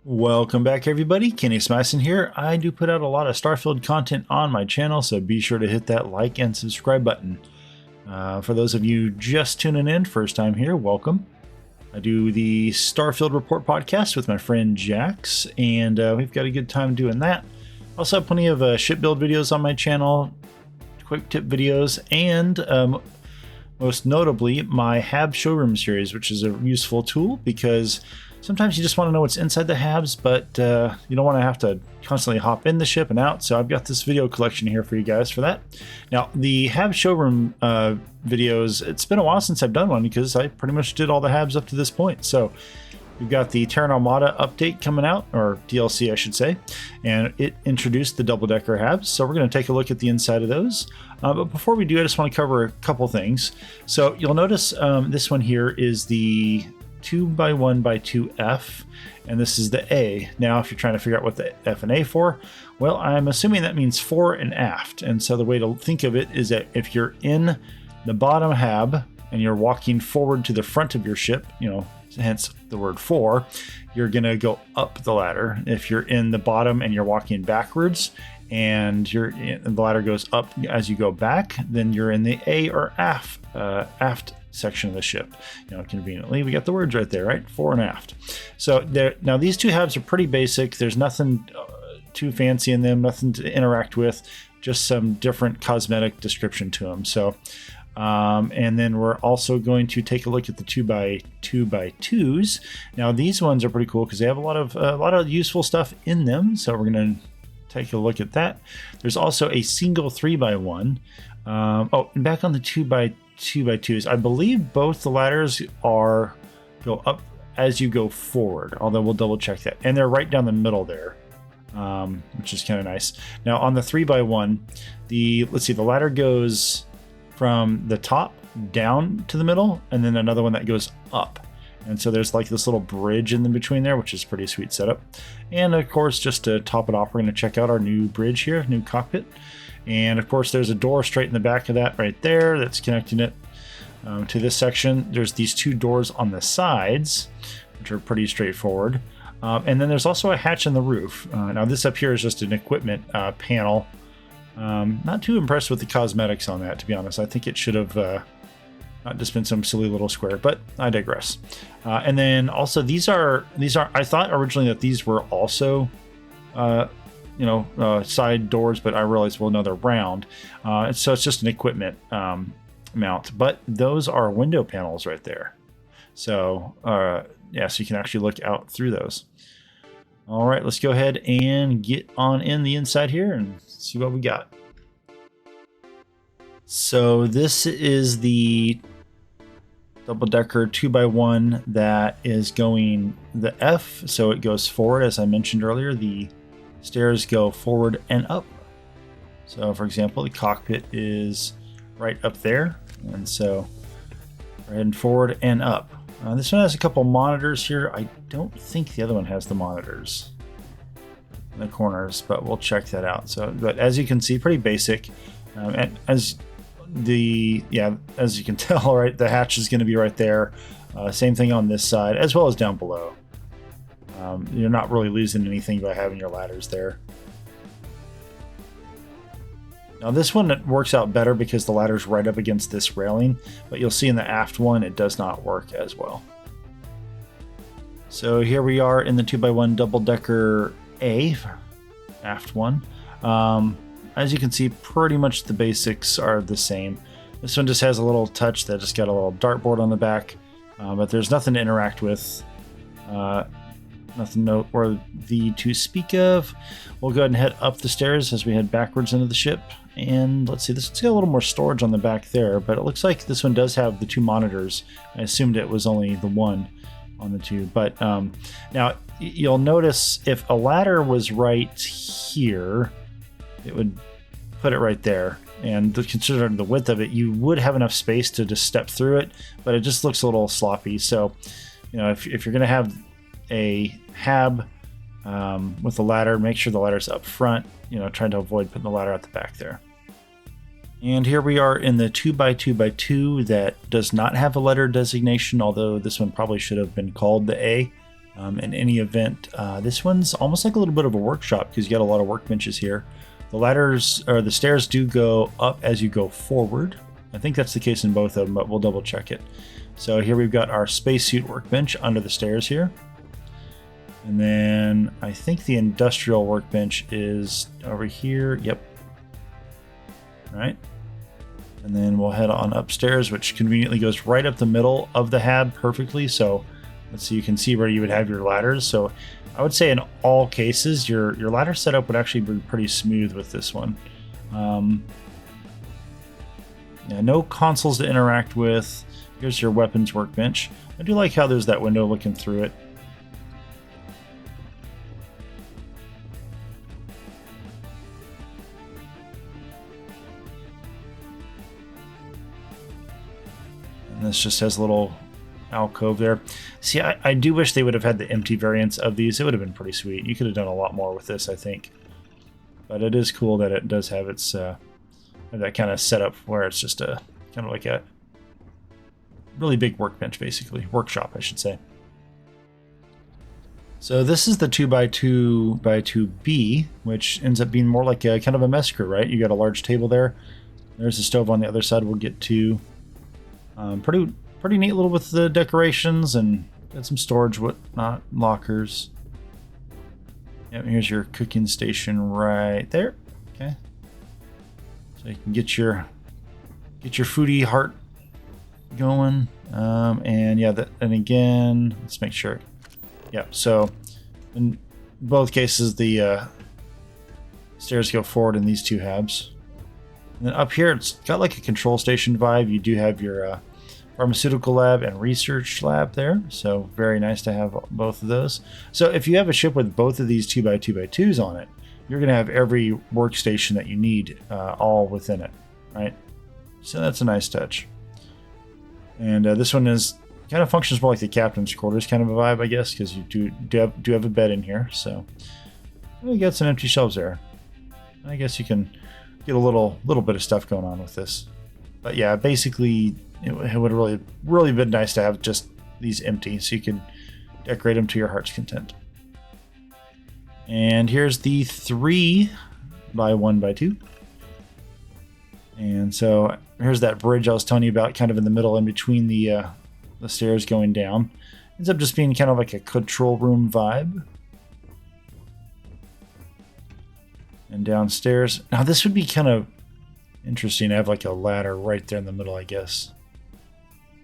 Welcome back, everybody. Kenneth Smyson here. I do put out a lot of Starfield content on my channel, so be sure to hit that like and subscribe button. For those of you just tuning in, first time here, welcome. I do the Starfield Report podcast with my friend Jax, and we've got a good time doing that. Also have plenty of ship build videos on my channel, quick tip videos, and most notably my HAB Showroom series, which is a useful tool because sometimes you just want to know what's inside the HABs, but you don't want to have to constantly hop in the ship and out. So I've got this video collection here for you guys for that. Now, the HAB Showroom videos, it's been a while since I've done one because I pretty much did all the HABs up to this point. So we've got the Terran Armada update coming out, or DLC I should say, and it introduced the double-decker HABs. So we're going to take a look at the inside of those. But before we do, I just want to cover a couple things. So you'll notice this one here is the 2x1x2F, and this is the A. Now, if you're trying to figure out what the F and A for, well, I'm assuming that means fore and aft. And so the way to think of it is that if you're in the bottom HAB and you're walking forward to the front of your ship, hence the word fore, you're going to go up the ladder. If you're in the bottom and you're walking backwards and the ladder goes up as you go back, then you're in the A or aft section of the ship. Conveniently, we got the words right there, right? Fore and aft. So now these two HABs are pretty basic. There's nothing too fancy in them, nothing to interact with, just some different cosmetic description to them. So, and then we're also going to take a look at the 2x2x2s. Now these ones are pretty cool because they have a lot of useful stuff in them. So we're going to take a look at that. There's also a single 3x1. And back on the 2x2s, I believe both the ladders go up as you go forward, although we'll double check that. And they're right down the middle there, which is kind of nice. Now on the 3x1, the ladder goes from the top down to the middle, and then another one that goes up. And so there's like this little bridge in the between there, which is pretty sweet setup. And of course, just to top it off, we're going to check out our new bridge here, new cockpit. And of course, there's a door straight in the back of that right there that's connecting it to this section. There's these two doors on the sides, which are pretty straightforward. And then there's also a hatch in the roof. Now this up here is just an equipment panel. Not too impressed with the cosmetics on that, to be honest. I think it should have not just been some silly little square, but I digress. And then also these are, I thought originally that these were also side doors, but I realized, well, no, they're round. So it's just an equipment mount, but those are window panels right there. So so you can actually look out through those. All right, let's go ahead and get on in the inside here and see what we got. So this is the double-decker 2x1 that is going the F, so it goes forward. As I mentioned earlier, the stairs go forward and up. So for example, the cockpit is right up there, and so we're heading forward and up. This one has a couple monitors here. I don't think the other one has the monitors in the corners, but we'll check that out. So, but as you can see, pretty basic. And as you can tell, right, the hatch is going to be right there. Same thing on this side, as well as down below. You're not really losing anything by having your ladders there. Now this one works out better because the ladder's right up against this railing, but you'll see in the aft one it does not work as well. So here we are in the 2x1 double-decker A, aft one. As you can see, pretty much the basics are the same. This one just has a little touch that just got a little dartboard on the back, but there's nothing to interact with. Nothing noteworthy to speak of. We'll go ahead and head up the stairs as we head backwards into the ship. And let's see, this one's got a little more storage on the back there, but it looks like this one does have the two monitors. I assumed it was only the one on the two. But now you'll notice if a ladder was right here, it would put it right there. And considering the width of it, you would have enough space to just step through it, but it just looks a little sloppy. So, if you're going to have a HAB with the ladder, make sure the ladder's up front, trying to avoid putting the ladder at the back there. And here we are in the 2x2x2 that does not have a letter designation, although this one probably should have been called the A. In any event, this one's almost like a little bit of a workshop because you got a lot of workbenches here. The ladders or the stairs do go up as you go forward. I think that's the case in both of them, but we'll double check it. So here we've got our spacesuit workbench under the stairs here. And then I think the industrial workbench is over here. Yep. All right. And then we'll head on upstairs, which conveniently goes right up the middle of the hab perfectly. So let's see, you can see where you would have your ladders. So I would say in all cases, your ladder setup would actually be pretty smooth with this one. Yeah, no consoles to interact with. Here's your weapons workbench. I do like how there's that window looking through it. And this just has a little alcove there. See, I do wish they would have had the empty variants of these. It would have been pretty sweet. You could have done a lot more with this, I think. But it is cool that it does have its that kind of setup where it's just a kind of like a really big workbench, basically. Workshop, I should say. So this is the 2x2x2B, which ends up being more like a kind of a mess crew, right? You got a large table there. There's a stove on the other side we'll get to. Pretty neat little with the decorations and got some storage, whatnot, lockers. Yep, here's your cooking station right there. Okay. So you can get your foodie heart going. And yeah, and again, let's make sure. Yeah, so in both cases, the stairs go forward in these two habs. And then up here, it's got like a control station vibe. You do have your pharmaceutical lab and research lab there. So very nice to have both of those. So if you have a ship with both of these 2x2x2s on it, you're going to have every workstation that you need all within it, right? So that's a nice touch. And this one is kind of functions more like the captain's quarters kind of a vibe, I guess, because you do have a bed in here. So we got some empty shelves there. I guess you can get a little bit of stuff going on with this. But yeah, basically it would really been nice to have just these empty so you can decorate them to your heart's content. And here's the 3x1x2. And so here's that bridge I was telling you about, kind of in the middle in between the stairs going down. Ends up just being kind of like a control room vibe. And downstairs. Now this would be kind of interesting to have like a ladder right there in the middle, I guess.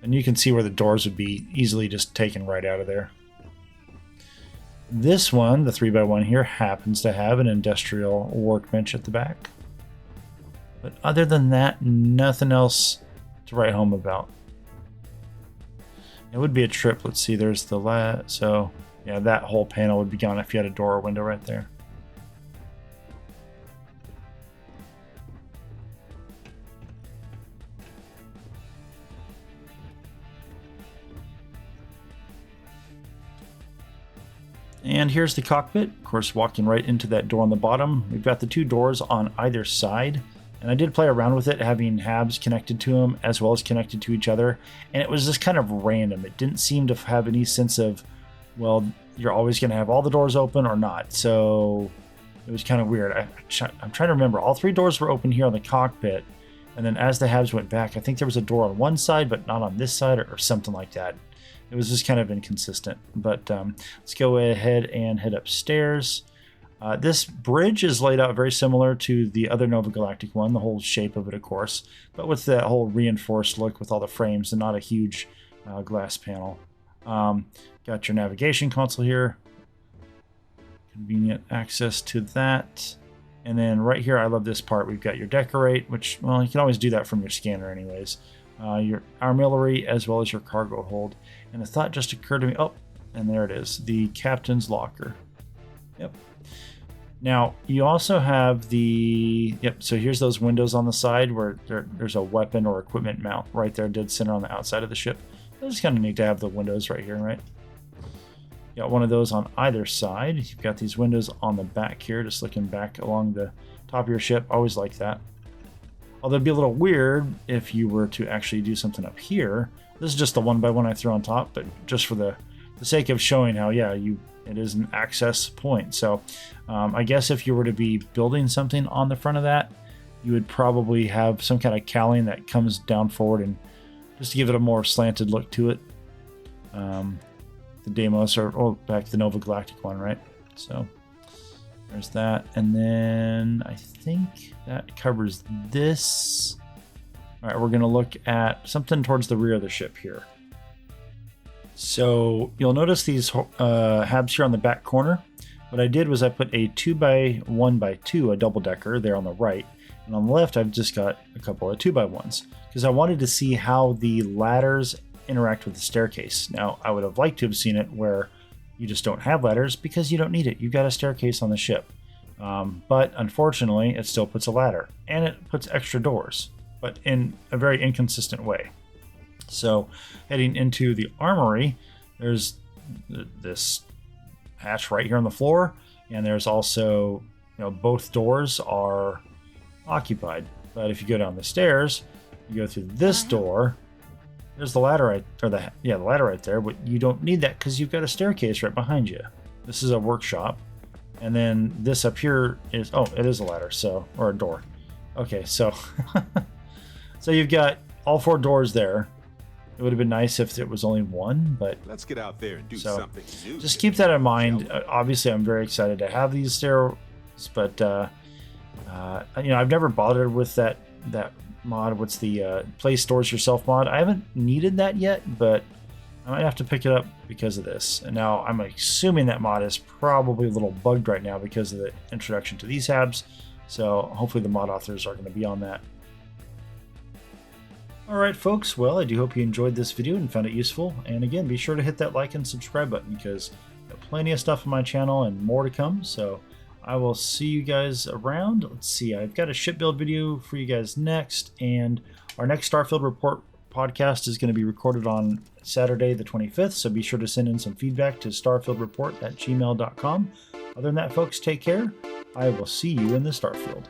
And you can see where the doors would be easily just taken right out of there. This one, the 3x1 here, happens to have an industrial workbench at the back. But other than that, nothing else to write home about. It would be a trip. Let's see, there's the so yeah, that whole panel would be gone if you had a door or window right there. And here's the cockpit, of course, walking right into that door on the bottom. We've got the two doors on either side, and I did play around with it, having habs connected to them as well as connected to each other, and it was just kind of random. It didn't seem to have any sense of, well, you're always going to have all the doors open or not, so it was kind of weird. I'm trying to remember. All three doors were open here on the cockpit, and then as the habs went back, I think there was a door on one side, but not on this side, or something like that. It was just kind of inconsistent, but let's go ahead and head upstairs. This bridge is laid out very similar to the other Nova Galactic one, the whole shape of it, of course, but with that whole reinforced look with all the frames and not a huge glass panel. Got your navigation console here. Convenient access to that. And then right here, I love this part. We've got your decorate, which, well, you can always do that from your scanner anyways. Your armillary as well as your cargo hold. And a thought just occurred to me. Oh, and there it is, the captain's locker. Yep. Now you also have the so here's those windows on the side where there's a weapon or equipment mount right there, dead center on the outside of the ship. It's kind of neat to have the windows right here, right? You got one of those on either side. You've got these windows on the back here, just looking back along the top of your ship. Always like that. Although it'd be a little weird if you were to actually do something up here. This is just the 1x1 I threw on top, but just for the the sake of showing how, yeah, it is an access point. So I guess if you were to be building something on the front of that, you would probably have some kind of cowling that comes down forward, and just to give it a more slanted look to it. The Deimos, or back to the Nova Galactic one, right? So there's that. And then I think that covers this. All right, we're going to look at something towards the rear of the ship here. So you'll notice these habs here on the back corner. What I did was I put a 2x1x2, a double decker there on the right. And on the left, I've just got a couple of 2x1s because I wanted to see how the ladders interact with the staircase. Now, I would have liked to have seen it where you just don't have ladders because you don't need it. You've got a staircase on the ship. But unfortunately, it still puts a ladder and it puts extra doors, but in a very inconsistent way. So heading into the armory, there's this hatch right here on the floor, and there's also, both doors are occupied. But if you go down the stairs, you go through this door, there's the ladder right, or the ladder right there, but you don't need that because you've got a staircase right behind you. This is a workshop. And then this up here is, it is a ladder, or a door. Okay, so so you've got all 4 doors there. It would have been nice if it was only one, but let's get out there and do something new. Just keep that in mind. Obviously, I'm very excited to have these stairs, but I've never bothered with that mod. What's the play stores yourself mod? I haven't needed that yet, but I might have to pick it up because of this. And now I'm assuming that mod is probably a little bugged right now because of the introduction to these habs. So hopefully the mod authors are going to be on that. Alright folks, well, I do hope you enjoyed this video and found it useful. And again, be sure to hit that like and subscribe button because I've got plenty of stuff on my channel and more to come. So I will see you guys around. Let's see, I've got a ship build video for you guys next. And our next Starfield Report podcast is going to be recorded on Saturday the 25th. So be sure to send in some feedback to starfieldreport@gmail.com. Other than that, folks, take care. I will see you in the Starfield.